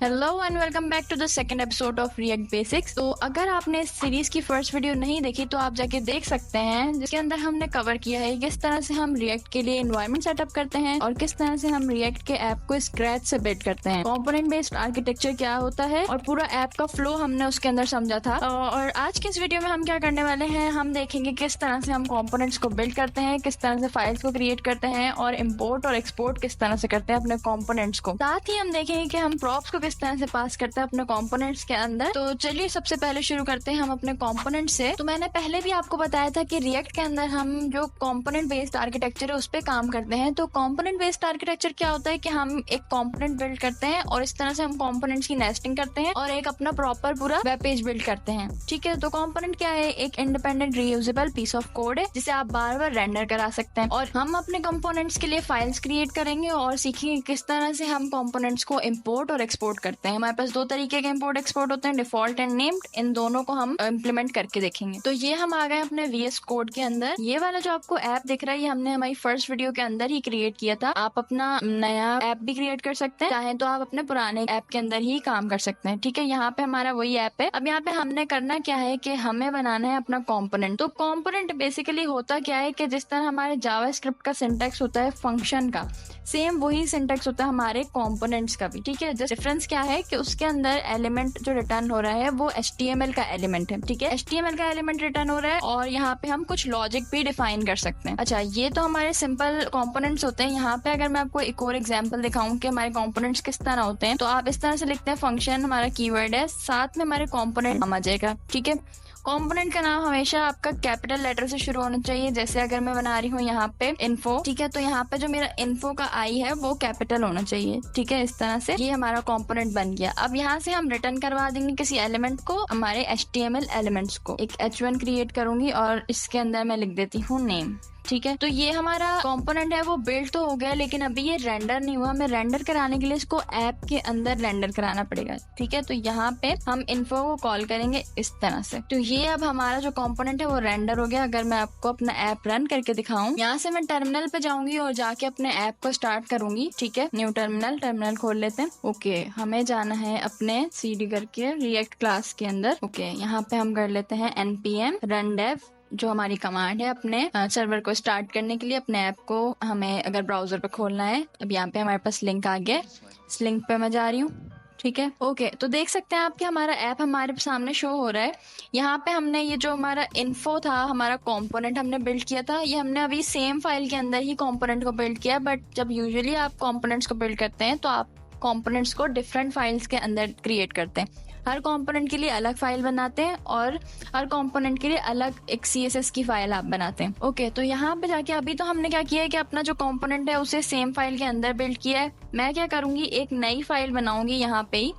Hello and welcome back to the second episode of React basics. तो अगर आपने इस सीरीज की फर्स्ट वीडियो नहीं देखी तो आप जाके देख सकते हैं, जिसके अंदर हमने कवर किया है किस तरह से हम रिएक्ट के लिए एनवायरनमेंट सेटअप करते हैं और किस तरह से हम रिएक्ट के ऐप को स्क्रैच से बिल्ड करते हैं, कंपोनेंट बेस्ड आर्किटेक्चर क्या होता है और पूरा ऐप का फ्लो हमने उसके अंदर समझा था। और आज के इस वीडियो में हम क्या करने वाले हैं, हम देखेंगे किस तरह से हम कंपोनेंट्स को बिल्ड करते हैं, किस तरह से फाइल्स को क्रिएट करते हैं और इम्पोर्ट और एक्सपोर्ट किस तरह से करते हैं अपने कंपोनेंट्स को। साथ ही हम देखेंगे कि हम प्रॉप्स को किस तरह से पास करते हैं अपने कंपोनेंट्स के अंदर। तो चलिए सबसे पहले शुरू करते हैं हम अपने कंपोनेंट से। तो मैंने पहले भी आपको बताया था कि रिएक्ट के अंदर हम जो कंपोनेंट बेस्ड आर्किटेक्चर है उस पे काम करते हैं। तो कंपोनेंट बेस्ड आर्किटेक्चर क्या होता है कि हम एक कंपोनेंट बिल्ड करते हैं और इस तरह से हम कंपोनेंट्स की नेस्टिंग करते हैं और एक अपना प्रॉपर पूरा वेब पेज बिल्ड करते हैं। ठीक है, तो कंपोनेंट क्या है, एक independent reusable piece of code है जिसे आप बार बार रेंडर करा सकते हैं। और हम अपने कंपोनेंट्स के लिए फाइल्स क्रिएट करेंगे और सीखेंगे किस तरह से हम कंपोनेंट्स को इम्पोर्ट और एक्सपोर्ट करते हैं। हमारे पास दो तरीके के इंपोर्ट एक्सपोर्ट होते हैं, डिफॉल्ट एंड नेम्ड। इन दोनों को हम इम्प्लीमेंट करके देखेंगे। तो ये हम आ गए अपने VS कोड के अंदर। ये वाला जो आपको ऐप दिख रहा है ये हमने हमारी फर्स्ट वीडियो के अंदर ही क्रिएट किया था। आप अपना नया ऐप भी क्रिएट कर सकते हैं, चाहे तो आप अपने पुराने ऐप के अंदर ही काम कर सकते हैं। ठीक है, यहाँ पे हमारा वही ऐप है। अब यहाँ पे हमने करना क्या है कि हमें बनाना है अपना कॉम्पोनेंट। तो कॉम्पोनेंट बेसिकली होता क्या है कि जिस तरह हमारे जावास्क्रिप्ट का सिंटैक्स होता है फंक्शन का, सेम वही सिंटैक्स होता है हमारे कंपोनेंट्स का भी। ठीक है, जस्ट डिफरेंस क्या है कि उसके अंदर एलिमेंट जो रिटर्न हो रहा है वो HTML का एलिमेंट है। ठीक है, HTML का एलिमेंट रिटर्न हो रहा है और यहाँ पे हम कुछ लॉजिक भी डिफाइन कर सकते हैं। अच्छा, ये तो हमारे सिंपल कंपोनेंट्स होते हैं। यहाँ पे अगर मैं आपको एक और एग्जांपल दिखाऊं कि हमारे कंपोनेंट्स किस तरह होते हैं, तो आप इस तरह से लिखते हैं फंक्शन हमारा कीवर्ड है, साथ में हमारे कंपोनेंट नाम आ जाएगा। ठीक है, कंपोनेंट का नाम हमेशा आपका कैपिटल लेटर से शुरू होना चाहिए। जैसे अगर मैं बना रही हूँ यहाँ पे इन्फो, ठीक है, तो यहाँ पे जो मेरा इन्फो का आई है वो कैपिटल होना चाहिए। ठीक है, इस तरह से ये हमारा कंपोनेंट बन गया। अब यहाँ से हम रिटर्न करवा देंगे किसी एलिमेंट को, हमारे HTML एलिमेंट्स को। एक H1 क्रिएट करूंगी और इसके अंदर मैं लिख देती हूँ नेम। ठीक है, तो ये हमारा कंपोनेंट है वो बिल्ड तो हो गया, लेकिन अभी ये रेंडर नहीं हुआ। हमें रेंडर कराने के लिए इसको ऐप के अंदर रेंडर कराना पड़ेगा। ठीक है, तो यहाँ पे हम इन्फो को कॉल करेंगे इस तरह से। तो ये अब हमारा जो कंपोनेंट है वो रेंडर हो गया। अगर मैं आपको अपना ऐप रन करके दिखाऊं, यहाँ से मैं टर्मिनल पे जाऊंगी और जाके अपने ऐप को स्टार्ट करूंगी। ठीक है, न्यू टर्मिनल खोल लेते हैं। ओके, हमें जाना है अपने CD करके रिएक्ट क्लास के अंदर। ओके, यहाँ पे हम कर लेते हैं npm run dev, जो हमारी कमांड है अपने सर्वर को स्टार्ट करने के लिए। अपने ऐप को हमें अगर ब्राउजर पे खोलना है, अब यहाँ पे हमारे पास लिंक आ गया, इस लिंक पे मैं जा रही हूँ। ठीक है, ओके, तो देख सकते हैं आप कि हमारा ऐप हमारे सामने शो हो रहा है। यहाँ पे हमने ये जो हमारा इन्फो था, हमारा कंपोनेंट हमने बिल्ड किया था, ये हमने अभी सेम फाइल के अंदर ही कंपोनेंट को बिल्ड किया। बट जब यूजुअली आप कंपोनेंट्स को बिल्ड करते हैं तो आप कंपोनेंट्स को डिफरेंट फाइल्स के अंदर क्रिएट करते हैं। हर कंपोनेंट के लिए अलग फाइल बनाते हैं और हर कंपोनेंट के लिए अलग एक CSS की फाइल आप बनाते हैं। ओके, तो यहाँ पे जाके अभी तो हमने क्या किया है कि अपना जो कंपोनेंट है उसे सेम फाइल के अंदर बिल्ड किया है। मैं क्या करूंगी, एक नई फाइल बनाऊंगी। यहाँ पे ही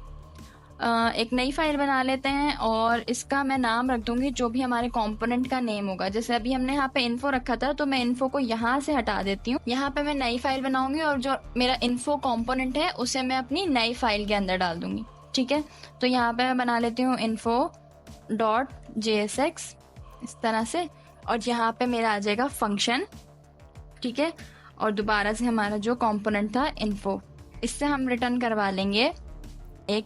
एक नई फाइल बना लेते हैं और इसका मैं नाम रख दूंगी जो भी हमारे कंपोनेंट का नेम होगा। जैसे अभी हमने यहाँ पे इन्फो रखा था, तो मैं इन्फो को यहाँ से हटा देती हूँ। यहाँ पे मैं नई फाइल बनाऊंगी और जो मेरा इन्फो कंपोनेंट है उसे मैं अपनी नई फाइल के अंदर डाल दूंगी। ठीक है, तो यहाँ पे मैं बना लेती हूँ info.jsx इस तरह से, और यहाँ पे मेरा आ जाएगा फंक्शन। ठीक है, और दोबारा से हमारा जो कंपोनेंट था इन्फो, इससे हम रिटर्न करवा लेंगे एक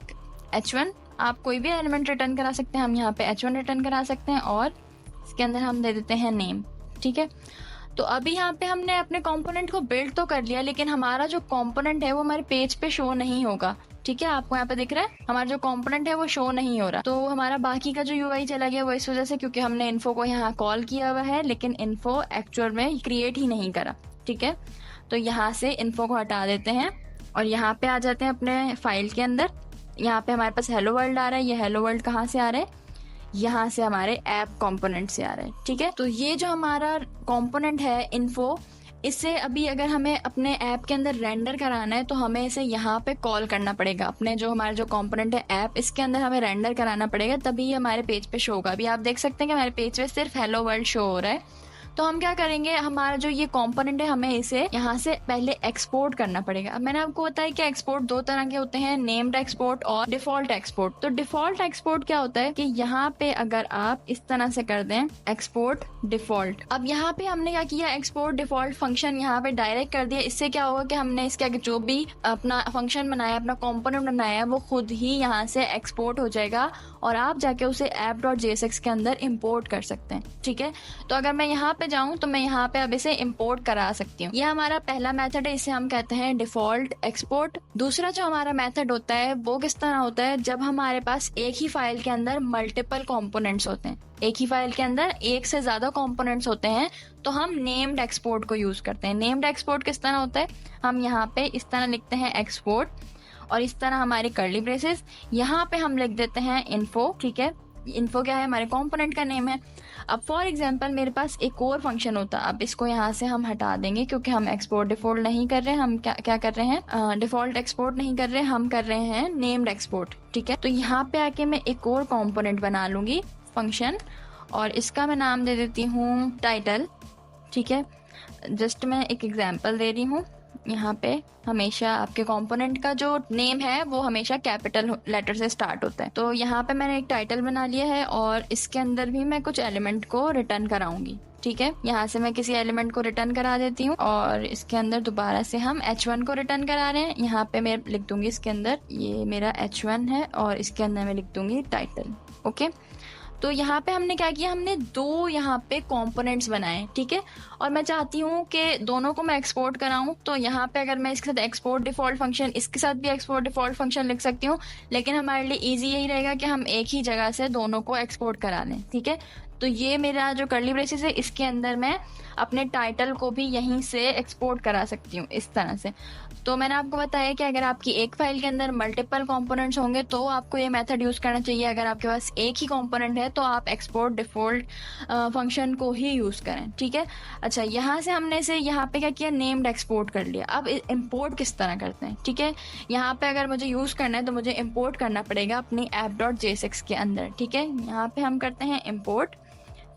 H1। आप कोई भी एलिमेंट रिटर्न करा सकते हैं, हम यहाँ पे H1 रिटर्न करा सकते हैं और इसके अंदर हम दे देते हैं नेम। ठीक है, तो अभी यहाँ पे हमने अपने कंपोनेंट को बिल्ड तो कर लिया, लेकिन हमारा जो कंपोनेंट है वो हमारे पेज पे शो नहीं होगा। ठीक है, आपको यहाँ पे दिख रहा है हमारा जो कंपोनेंट है वो शो नहीं हो रहा। तो हमारा बाकी का जो UI चला गया वो इस वजह से, क्योंकि हमने इन्फो को यहाँ कॉल किया हुआ है लेकिन इन्फो एक्चुअल में क्रिएट ही नहीं करा। ठीक है, तो यहाँ से इन्फो को हटा देते हैं और यहाँ पे आ जाते हैं अपने फाइल के अंदर। यहाँ पे हमारे पास हेलो वर्ल्ड आ रहा है। ये हेलो वर्ल्ड कहाँ से आ रहा है, यहाँ से हमारे ऐप कंपोनेंट से आ रहा है। ठीक है, तो ये जो हमारा कंपोनेंट है इन्फो, इससे अभी अगर हमें अपने ऐप के अंदर रेंडर कराना है तो हमें इसे यहाँ पे कॉल करना पड़ेगा। अपने जो हमारा जो कंपोनेंट है ऐप, इसके अंदर हमें रेंडर कराना पड़ेगा, तभी हमारे पेज पे शो होगा। अभी आप देख सकते हैं कि हमारे पेज पे सिर्फ हेलो वर्ल्ड शो हो रहा है। तो हम क्या करेंगे, हमारा जो ये कंपोनेंट है हमें इसे यहाँ से पहले एक्सपोर्ट करना पड़ेगा। अब मैंने आपको बताया कि एक्सपोर्ट दो तरह के होते हैं, नेम्ड एक्सपोर्ट और डिफॉल्ट एक्सपोर्ट। तो डिफॉल्ट एक्सपोर्ट क्या होता है कि यहाँ पे अगर आप इस तरह से कर दें एक्सपोर्ट डिफॉल्ट, अब यहाँ पे हमने क्या किया, एक्सपोर्ट डिफॉल्ट फंक्शन यहाँ पे डायरेक्ट कर दिया। इससे क्या होगा कि हमने इसके आगे जो भी अपना फंक्शन बनाया, अपना कंपोनेंट बनाया है, वो खुद ही यहाँ से एक्सपोर्ट हो जाएगा और आप जाके उसे app.jsx के अंदर इंपोर्ट कर सकते हैं। ठीक है, तो अगर मैं यहाँ पे जाऊँ तो मैं यहाँ पे अब इसे इंपोर्ट करा सकती हूँ। यह हमारा पहला मेथड है, इसे हम कहते हैं डिफॉल्ट एक्सपोर्ट। दूसरा जो हमारा मेथड होता है वो किस तरह होता है, जब हमारे पास एक ही फाइल के अंदर मल्टीपल कंपोनेंट्स होते हैं, एक ही फाइल के अंदर एक से ज्यादा कंपोनेंट्स होते हैं, तो हम नेम्ड एक्सपोर्ट को यूज करते हैं। नेम्ड एक्सपोर्ट किस तरह होता है, हम यहाँ पे इस तरह लिखते हैं एक्सपोर्ट और इस तरह हमारे कर्ली ब्रेसेस, यहाँ पे हम लिख देते हैं इन्फो। ठीक है, इन्फो क्या है, हमारे कंपोनेंट का नेम है। अब फॉर एग्जांपल मेरे पास एक और फंक्शन होता, अब इसको यहाँ से हम हटा देंगे क्योंकि हम एक्सपोर्ट डिफॉल्ट नहीं कर रहे हैं, हम क्या कर रहे हैं, डिफॉल्ट एक्सपोर्ट नहीं कर रहे, हम कर रहे हैं नेम्ड एक्सपोर्ट। ठीक है, तो यहाँ पे आके मैं एक और कंपोनेंट बना लूंगी फंक्शन और इसका मैं नाम दे देती हूँ टाइटल। ठीक है, जस्ट मैं एक एग्जांपल दे रही हूँ। यहाँ पे हमेशा आपके कंपोनेंट का जो नेम है वो हमेशा कैपिटल लेटर से स्टार्ट होता है। तो यहाँ पे मैंने एक टाइटल बना लिया है और इसके अंदर भी मैं कुछ एलिमेंट को रिटर्न कराऊंगी। ठीक है, यहाँ से मैं किसी एलिमेंट को रिटर्न करा देती हूँ और इसके अंदर दोबारा से हम h1 को रिटर्न करा रहे हैं। यहाँ पे मैं लिख दूंगी इसके अंदर ये मेरा h1 है और इसके अंदर मैं लिख दूंगी टाइटल। ओके, तो यहाँ पे हमने क्या किया, हमने दो यहाँ पे कंपोनेंट्स बनाए। ठीक है, और मैं चाहती हूँ कि दोनों को मैं एक्सपोर्ट कराऊं, तो यहाँ पे अगर मैं इसके साथ एक्सपोर्ट डिफॉल्ट फंक्शन, इसके साथ भी एक्सपोर्ट डिफॉल्ट फंक्शन लिख सकती हूँ, लेकिन हमारे लिए इजी यही रहेगा कि हम एक ही जगह से दोनों को एक्सपोर्ट करा लें। ठीक है, तो ये मेरा जो कर्ली ब्रेसेस है इसके अंदर मैं अपने टाइटल को भी यहीं से एक्सपोर्ट करा सकती हूँ इस तरह से। तो मैंने आपको बताया कि अगर आपकी एक फाइल के अंदर मल्टीपल कंपोनेंट्स होंगे तो आपको ये मेथड यूज करना चाहिए। अगर आपके पास एक ही कंपोनेंट है तो आप एक्सपोर्ट डिफॉल्ट फंक्शन को ही यूज करें। ठीक है, अच्छा यहाँ से हमने से यहाँ पे क्या किया, नेम्ड एक्सपोर्ट कर लिया। अब इम्पोर्ट किस तरह करते हैं, ठीक है, यहाँ पे अगर मुझे यूज करना है तो मुझे इम्पोर्ट करना पड़ेगा अपनी app.jsx के अंदर। ठीक है, यहाँ पे हम करते हैं इम्पोर्ट।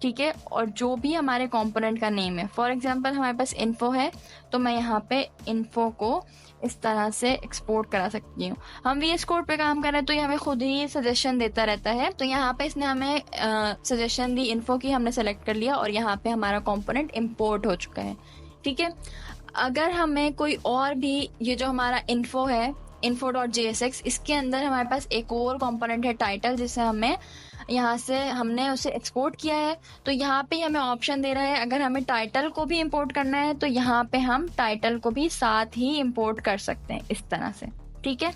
ठीक है, और जो भी हमारे कंपोनेंट का नेम है, फॉर एग्जांपल हमारे पास इन्फो है तो मैं यहाँ पे इन्फो को इस तरह से एक्सपोर्ट करा सकती हूँ। हम VS कोड पे काम कर रहे हैं तो ये हमें खुद ही सजेशन देता रहता है। तो यहाँ पे इसने हमें सजेशन दी इन्फो की, हमने सेलेक्ट कर लिया और यहाँ पे हमारा कंपोनेंट इम्पोर्ट हो चुका है। ठीक है, अगर हमें कोई और भी, ये जो हमारा इन्फो है info.jsx, इसके अंदर हमारे पास एक और कंपोनेंट है टाइटल, जिसे हमें यहाँ से हमने उसे एक्सपोर्ट किया है। तो यहाँ पे हमें ऑप्शन दे रहा है, अगर हमें टाइटल को भी इंपोर्ट करना है तो यहाँ पे हम टाइटल को भी साथ ही इंपोर्ट कर सकते हैं इस तरह से। ठीक है,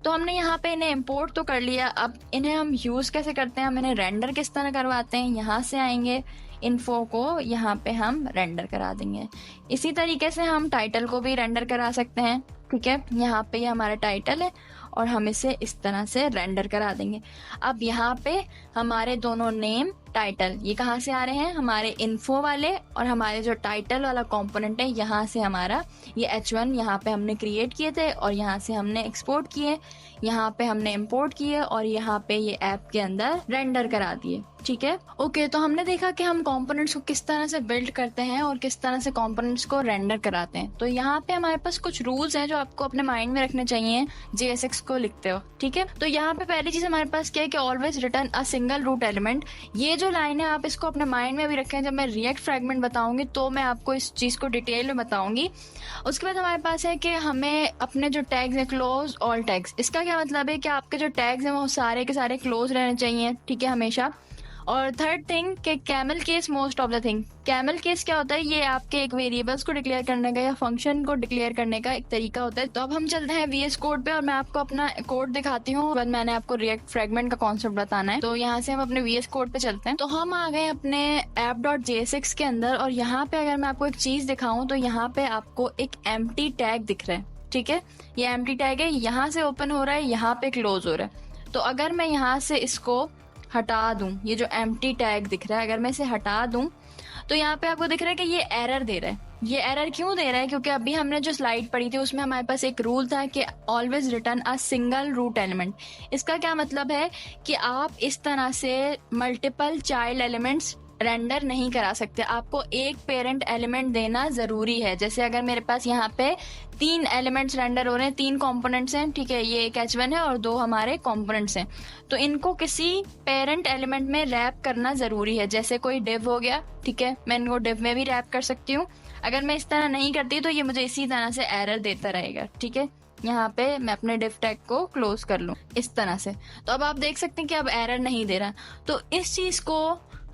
तो हमने यहाँ पे इन्हें इंपोर्ट तो कर लिया। अब इन्हें हम यूज कैसे करते हैं, हम इन्हें रेंडर किस तरह करवाते हैं, यहाँ से आएंगे, इन्फो को यहाँ पे हम रेंडर करा देंगे। इसी तरीके से हम टाइटल को भी रेंडर करा सकते हैं। ठीक है, यहाँ पे ये हमारा टाइटल है और हम इसे इस तरह से रेंडर करा देंगे। अब यहाँ पे हमारे दोनों नेम टाइटल ये कहाँ से आ रहे हैं, हमारे इन्फो वाले, और हमारे जो टाइटल वाला कंपोनेंट है यहाँ से हमारा ये H1 यहाँ पे हमने क्रिएट किए थे और यहाँ से हमने एक्सपोर्ट किए, यहाँ पे हमने इंपोर्ट किए और यहाँ पे ये ऐप के अंदर रेंडर करा दिए। ठीक है, ओके, तो हमने देखा कि हम कंपोनेंट्स को किस तरह से बिल्ड करते हैं और किस तरह से कंपोनेंट्स को रेंडर कराते हैं। तो यहाँ पे हमारे पास कुछ रूल्स हैं जो आपको अपने माइंड में रखने चाहिए JSX को लिखते हो। ठीक है, तो यहाँ पे पहली चीज हमारे पास क्या है कि always return a single root element. ये जो लाइन है आप इसको अपने माइंड में भी रखें, जब मैं रिएक्ट फ्रेगमेंट बताऊंगी तो मैं आपको इस चीज को डिटेल में बताऊंगी। उसके बाद हमारे पास है कि हमें अपने जो टैग्स है क्लोज ऑल टैग्स, इसका क्या मतलब है कि आपके जो टैग्स हैं वो सारे के सारे क्लोज रहने चाहिए। ठीक है, हमेशा। और थर्ड थिंग कि camel case most of the thing. Camel case क्या होता है, ये आपके एक वेरिएबल्स को डिक्लेयर करने का या फंक्शन को डिक्लेयर करने का एक तरीका होता है। तो अब हम चलते हैं VS कोड पे और मैं आपको अपना कोड दिखाती हूँ, बाद मैंने आपको रिएक्ट फ्रेगमेंट का कॉन्सेप्ट बताना है। तो यहाँ से हम अपने VS कोड पे चलते हैं। तो हम आ गए अपने app.jsx के अंदर और यहाँ पे अगर मैं आपको एक चीज दिखाऊं तो यहाँ पे आपको एक एम्प्टी टैग दिख रहा है। ठीक है, ये एम्प्टी टैग है, यहाँ से ओपन हो रहा है, यहाँ पे क्लोज हो रहा है। तो अगर मैं यहाँ से इसको हटा दूं, ये जो एम्प्टी टैग दिख रहा है अगर मैं इसे हटा दूं तो यहाँ पे आपको दिख रहा है कि ये एरर दे रहा है। ये एरर क्यों दे रहा है, क्योंकि अभी हमने जो स्लाइड पढ़ी थी उसमें हमारे पास एक रूल था कि always return a single root element. इसका क्या मतलब है कि आप इस तरह से मल्टीपल चाइल्ड एलिमेंट्स रेंडर नहीं करा सकते, आपको एक पेरेंट एलिमेंट देना जरूरी है। जैसे अगर मेरे पास यहाँ पे 3 एलिमेंट्स रेंडर हो रहे हैं, 3 कंपोनेंट्स हैं, ठीक है, ये एक H1 है और 2 हमारे कंपोनेंट्स हैं, तो इनको किसी पेरेंट एलिमेंट में रैप करना जरूरी है। जैसे कोई डिव हो गया, ठीक है, मैं इनको डिव में भी रैप कर सकती हूँ। अगर मैं इस तरह नहीं करती तो ये मुझे इसी तरह से एरर देता रहेगा, ठीक है। यहाँ पे मैं अपने डिव टैग को क्लोज कर लूँ इस तरह से, तो अब आप देख सकते हैं कि अब एरर नहीं दे रहा। तो इस चीज को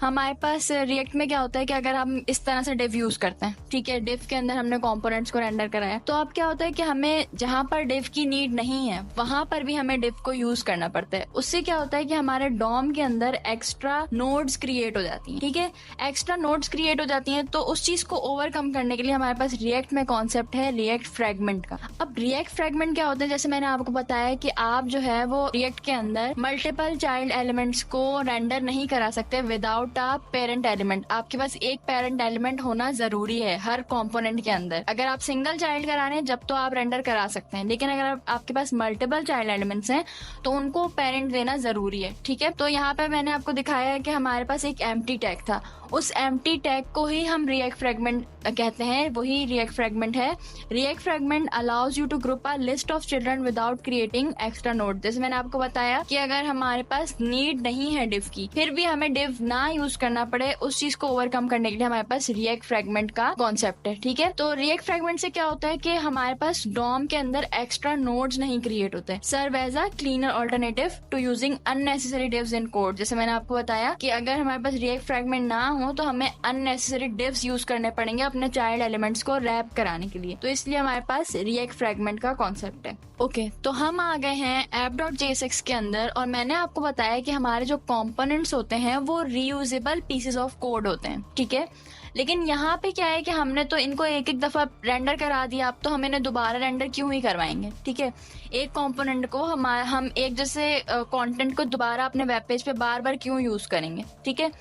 हमारे पास रिएक्ट में क्या होता है कि अगर हम इस तरह से डिव यूज करते हैं, ठीक है, डिव के अंदर हमने कंपोनेंट्स को रेंडर कराया, तो अब क्या होता है कि हमें जहां पर डिव की नीड नहीं है वहां पर भी हमें डिव को यूज करना पड़ता है। उससे क्या होता है कि हमारे डॉम के अंदर एक्स्ट्रा नोड्स क्रिएट हो जाती हैं, ठीक है, एक्स्ट्रा नोड्स क्रिएट हो जाती हैं। तो उस चीज को ओवरकम करने के लिए हमारे पास रिएक्ट में कॉन्सेप्ट है रिएक्ट फ्रेगमेंट का। अब रिएक्ट फ्रेगमेंट क्या होता है, जैसे मैंने आपको बताया कि आप जो है वो रिएक्ट के अंदर मल्टीपल चाइल्ड एलिमेंट्स को रेंडर नहीं करा सकते विदाउट अ पेरेंट एलिमेंट। आपके पास एक पेरेंट एलिमेंट होना जरूरी है हर कंपोनेंट के अंदर। अगर आप सिंगल चाइल्ड करा रहे हैं जब तो आप रेंडर करा सकते हैं, लेकिन अगर आपके पास मल्टीपल चाइल्ड एलिमेंट्स हैं तो उनको पेरेंट देना जरूरी है, ठीक है। तो यहाँ पे मैंने आपको दिखाया है कि हमारे पास एक एम्प्टी टैग था, उस एम्प्टी टैग को ही हम रिएक्ट फ्रेगमेंट कहते हैं, वही रिएक्ट फ्रेगमेंट है। React fragment allows you to group a list of children without creating extra node. जैसे मैंने आपको बताया कि अगर हमारे पास नीड नहीं है डिव की, फिर भी हमें डिव ना यूज करना पड़े, उस चीज को ओवरकम करने के लिए हमारे पास रिएक्ट फ्रेगमेंट का कॉन्सेप्ट है, ठीक है। तो रिएक्ट फ्रेगमेंट से क्या होता है कि हमारे पास डॉम के अंदर एक्स्ट्रा नोड्स नहीं क्रिएट होते, serve as a cleaner alternative to using unnecessary divs in code. जैसे मैंने आपको बताया कि अगर हमारे पास रिएक्ट फ्रेगमेंट ना हो तो हमें अननेसेसरी डिव्स यूज करने पड़ेंगे अपने चाइल्ड एलिमेंट्स को रैप कराने के लिए, तो इसलिए हमारे पास रिएक्ट फ्रेगमेंट का कॉन्सेप्ट है। ओके, तो हम आ गए हैं app.jsx के अंदर और मैंने आपको बताया कि हमारे जो कंपोनेंट्स होते हैं वो रीयूजेबल पीसेस ऑफ कोड होते हैं, ठीक है। लेकिन यहाँ पे क्या है कि हमने तो इनको एक एक दफा रेंडर करा दिया, अब तो हम इन्हें दोबारा रेंडर क्यों ही करवाएंगे, ठीक है। एक कंपोनेंट को हम एक जैसे कंटेंट को दोबारा अपने वेब पेज पे बार बार क्यों यूज करेंगे, ठीक है।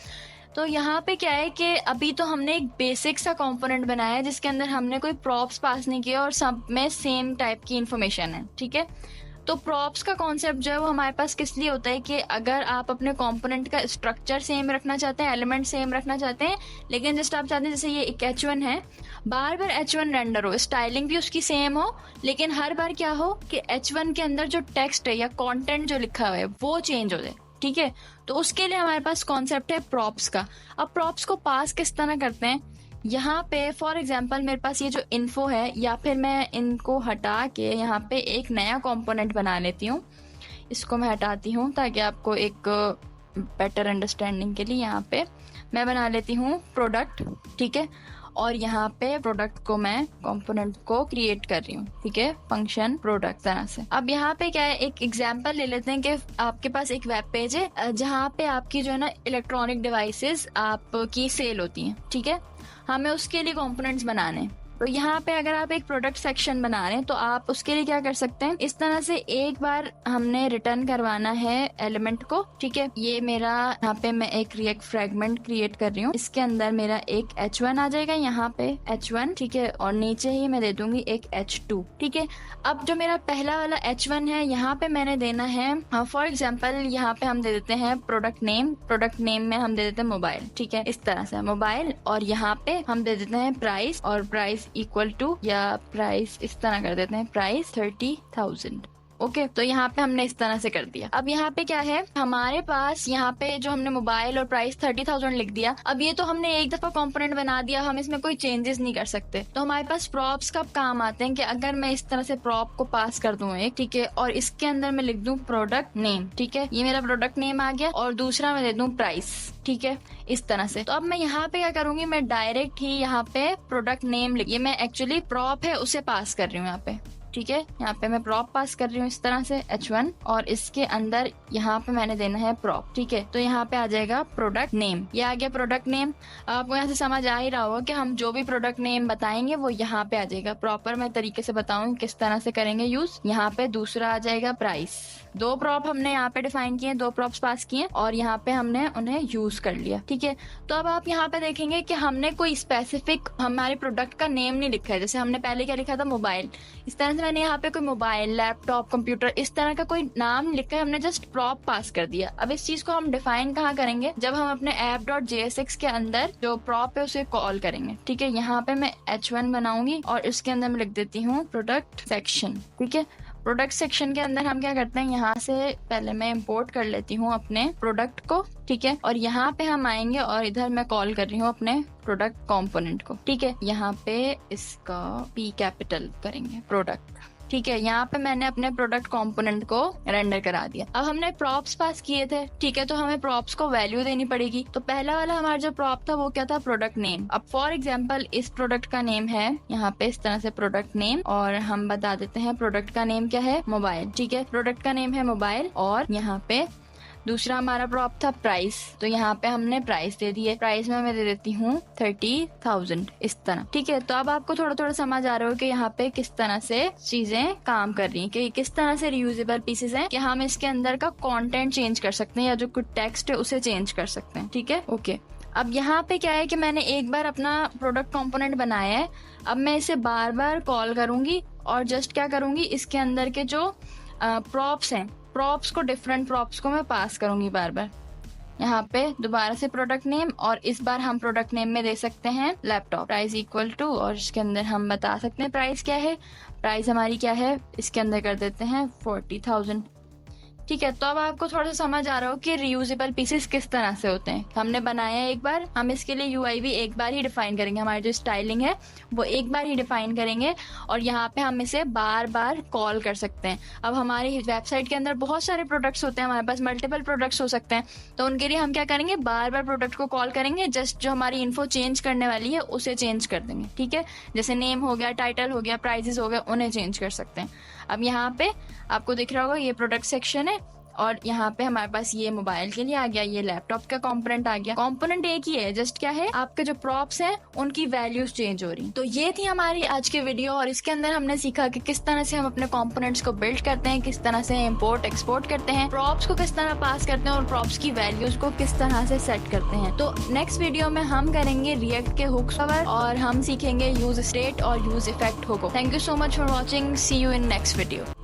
तो यहाँ पे क्या है कि अभी तो हमने एक बेसिक सा कंपोनेंट बनाया है जिसके अंदर हमने कोई प्रॉप्स पास नहीं किया और सब में सेम टाइप की इंफॉर्मेशन है, ठीक है। तो प्रॉप्स का कॉन्सेप्ट जो है वो हमारे पास किस लिए होता है कि अगर आप अपने कंपोनेंट का स्ट्रक्चर सेम रखना चाहते हैं, एलिमेंट सेम रखना चाहते हैं, लेकिन जस्ट आप चाहते हैं जैसे ये एक H1 है, बार बार H1 रेंडर हो, स्टाइलिंग भी उसकी सेम हो, लेकिन हर बार क्या हो कि H1 के अंदर जो टेक्स्ट है या कंटेंट जो लिखा हुआ है वो चेंज हो जाए, ठीक है। तो उसके लिए हमारे पास कॉन्सेप्ट है प्रॉप्स का। अब प्रॉप्स को पास किस तरह करते हैं, यहाँ पे फॉर एग्जांपल मेरे पास ये जो इन्फो है, या फिर मैं इनको हटा के यहाँ पे एक नया कंपोनेंट बना लेती हूँ, इसको मैं हटाती हूँ ताकि आपको एक बेटर अंडरस्टैंडिंग के लिए यहाँ पे मैं बना लेती हूँ प्रोडक्ट, ठीक है। और यहाँ पे प्रोडक्ट को मैं कंपोनेंट को क्रिएट कर रही हूँ, ठीक है, फंक्शन प्रोडक्ट तरह से। अब यहाँ पे क्या है, एक एग्जांपल ले लेते हैं कि आपके पास एक वेब पेज है जहाँ पे आपकी जो है ना इलेक्ट्रॉनिक डिवाइसेस आपकी सेल होती हैं, ठीक है। हमें उसके लिए कंपोनेंट्स बनाने हैं, तो यहाँ पे अगर आप एक प्रोडक्ट सेक्शन बना रहे हैं तो आप उसके लिए क्या कर सकते हैं, इस तरह से एक बार हमने रिटर्न करवाना है एलिमेंट को, ठीक है। ये मेरा यहाँ पे मैं एक रिएक्ट फ्रेगमेंट क्रिएट कर रही हूँ, इसके अंदर मेरा एक H1 आ जाएगा, यहाँ पे H1, ठीक है, और नीचे ही मैं दे दूंगी एक H2, ठीक है। अब जो मेरा पहला वाला H1 है यहाँ पे मैंने देना है फॉर एग्जाम्पल यहाँ पे हम दे देते हैं प्रोडक्ट नेम में हम दे देते हैं मोबाइल, ठीक है, इस तरह से मोबाइल, और यहाँ पे हम दे देते हैं प्राइस, और प्राइस इक्वल टू या प्राइस इस तरह कर देते हैं, प्राइस 30,000। ओके, तो यहाँ पे हमने इस तरह से कर दिया। अब यहाँ पे क्या है, हमारे पास यहाँ पे जो हमने मोबाइल और प्राइस 30,000 लिख दिया। अब ये तो हमने एक दफा कंपोनेंट बना दिया, हम इसमें कोई चेंजेस नहीं कर सकते। तो हमारे पास प्रॉप्स कब काम आते हैं कि अगर मैं इस तरह से प्रॉप को पास कर दूं एक, ठीक है, और इसके अंदर मैं लिख दूं प्रोडक्ट नेम, ठीक है, ये मेरा प्रोडक्ट नेम आ गया, और दूसरा मैं दे दूं प्राइस, ठीक है, इस तरह से। तो अब मैं यहाँ पे क्या करूंगी, मैं डायरेक्ट ही यहाँ पे प्रोडक्ट नेम ये मैं एक्चुअली प्रॉप है उसे पास कर रही हूँ यहाँ पे, ठीक है। यहाँ पे मैं प्रॉप पास कर रही हूँ इस तरह से H1, और इसके अंदर यहाँ पे मैंने देना है प्रॉप, ठीक है। तो यहाँ पे आ जाएगा प्रोडक्ट नेम, ये आ गया प्रोडक्ट नेम। आपको यहाँ से समझ आ ही रहा होगा कि हम जो भी प्रोडक्ट नेम बताएंगे वो यहाँ पे आ जाएगा। प्रॉपर मैं तरीके से बताऊंगी किस तरह से करेंगे यूज। यहाँ पे दूसरा आ जाएगा प्राइस। दो प्रॉप हमने यहाँ पे डिफाइन किए, दो प्रॉप्स पास किए, और यहाँ पे हमने उन्हें यूज कर लिया, ठीक है। तो अब आप यहाँ पे देखेंगे कि हमने कोई स्पेसिफिक हमारे प्रोडक्ट का नेम नहीं लिखा है। जैसे हमने पहले क्या लिखा था, मोबाइल, इस तरह से मैंने यहाँ पे कोई मोबाइल, लैपटॉप, कंप्यूटर इस तरह का कोई नाम लिखकर हमने जस्ट प्रॉप पास कर दिया। अब इस चीज को हम डिफाइन कहाँ करेंगे, जब हम अपने app.jsx के अंदर जो प्रॉप है उसे कॉल करेंगे। ठीक है, यहाँ पे मैं h1 बनाऊंगी और इसके अंदर मैं लिख देती हूँ प्रोडक्ट सेक्शन। ठीक है, प्रोडक्ट सेक्शन के अंदर हम क्या करते हैं, यहाँ से पहले मैं इंपोर्ट कर लेती हूँ अपने प्रोडक्ट को। ठीक है, और यहाँ पे हम आएंगे और इधर मैं कॉल कर रही हूँ अपने प्रोडक्ट कंपोनेंट को। ठीक है, यहाँ पे इसका P कैपिटल करेंगे प्रोडक्ट। ठीक है, यहाँ पे मैंने अपने प्रोडक्ट कंपोनेंट को रेंडर करा दिया। अब हमने प्रॉप्स पास किए थे। ठीक है, तो हमें प्रॉप्स को वैल्यू देनी पड़ेगी। तो पहला वाला हमारा जो प्रॉप था वो क्या था, प्रोडक्ट नेम। अब फॉर एग्जांपल इस प्रोडक्ट का नेम है यहाँ पे इस तरह से प्रोडक्ट नेम, और हम बता देते हैं प्रोडक्ट का नेम क्या है, मोबाइल। ठीक है, प्रोडक्ट का नेम है मोबाइल। और यहाँ पे दूसरा हमारा प्रॉप था प्राइस, तो यहाँ पे हमने प्राइस दे दी है। प्राइस में मैं दे देती हूँ 30,000 इस तरह। ठीक है, तो अब आपको थोड़ा थोड़ा समझ आ रहा हो कि यहाँ पे किस तरह से चीजें काम कर रही हैं, कि किस तरह से रियूजेबल पीसेस हैं, कि हम इसके अंदर का कंटेंट चेंज कर सकते हैं या जो कुछ टेक्स्ट है उसे चेंज कर सकते हैं। ठीक है, ओके। अब यहाँ पे क्या है कि मैंने एक बार अपना प्रोडक्ट कंपोनेंट बनाया है, अब मैं इसे बार बार कॉल करूंगी और जस्ट क्या करूंगी, इसके अंदर के जो प्रॉप्स हैं, प्रॉप्स को, डिफरेंट प्रॉप्स को मैं पास करूंगी बार बार। यहाँ पे दोबारा से प्रोडक्ट नेम, और इस बार हम प्रोडक्ट नेम में दे सकते हैं लैपटॉप। प्राइस इक्वल टू, और इसके अंदर हम बता सकते हैं प्राइस क्या है, प्राइस हमारी क्या है, इसके अंदर कर देते हैं 40,000। ठीक है, तो अब आपको थोड़ा सा समझ आ रहा हो कि रियूजेबल पीसेस किस तरह से होते हैं। हमने बनाया एक बार, हम इसके लिए यूआई भी एक बार ही डिफाइन करेंगे, हमारी जो स्टाइलिंग है वो एक बार ही डिफाइन करेंगे, और यहाँ पे हम इसे बार बार कॉल कर सकते हैं। अब हमारी वेबसाइट के अंदर बहुत सारे प्रोडक्ट्स होते हैं, हमारे पास मल्टीपल प्रोडक्ट्स हो सकते हैं, तो उनके लिए हम क्या करेंगे, बार बार प्रोडक्ट को कॉल करेंगे, जस्ट जो हमारी इन्फो चेंज करने वाली है उसे चेंज कर देंगे। ठीक है, जैसे नेम हो गया, टाइटल हो गया, प्राइसेस हो गया, उन्हें चेंज कर सकते हैं। अब यहाँ पे आपको दिख रहा होगा ये प्रोडक्ट सेक्शन है, और यहाँ पे हमारे पास ये मोबाइल के लिए आ गया, ये लैपटॉप का कंपोनेंट आ गया। कंपोनेंट एक ही है, जस्ट क्या है, आपके जो प्रॉप्स हैं उनकी वैल्यूज चेंज हो रही। तो ये थी हमारी आज की वीडियो, और इसके अंदर हमने सीखा कि किस तरह से हम अपने कंपोनेंट्स को बिल्ड करते हैं, किस तरह से इंपोर्ट एक्सपोर्ट करते हैं, प्रॉप्स को किस तरह पास करते हैं, और प्रॉप्स की वैल्यूज को किस तरह से सेट करते हैं। तो नेक्स्ट वीडियो में हम करेंगे रिएक्ट के हुक्स कवर, और हम सीखेंगे यूज स्टेट और use effect hook. Thank you so much for watching, see you in next video.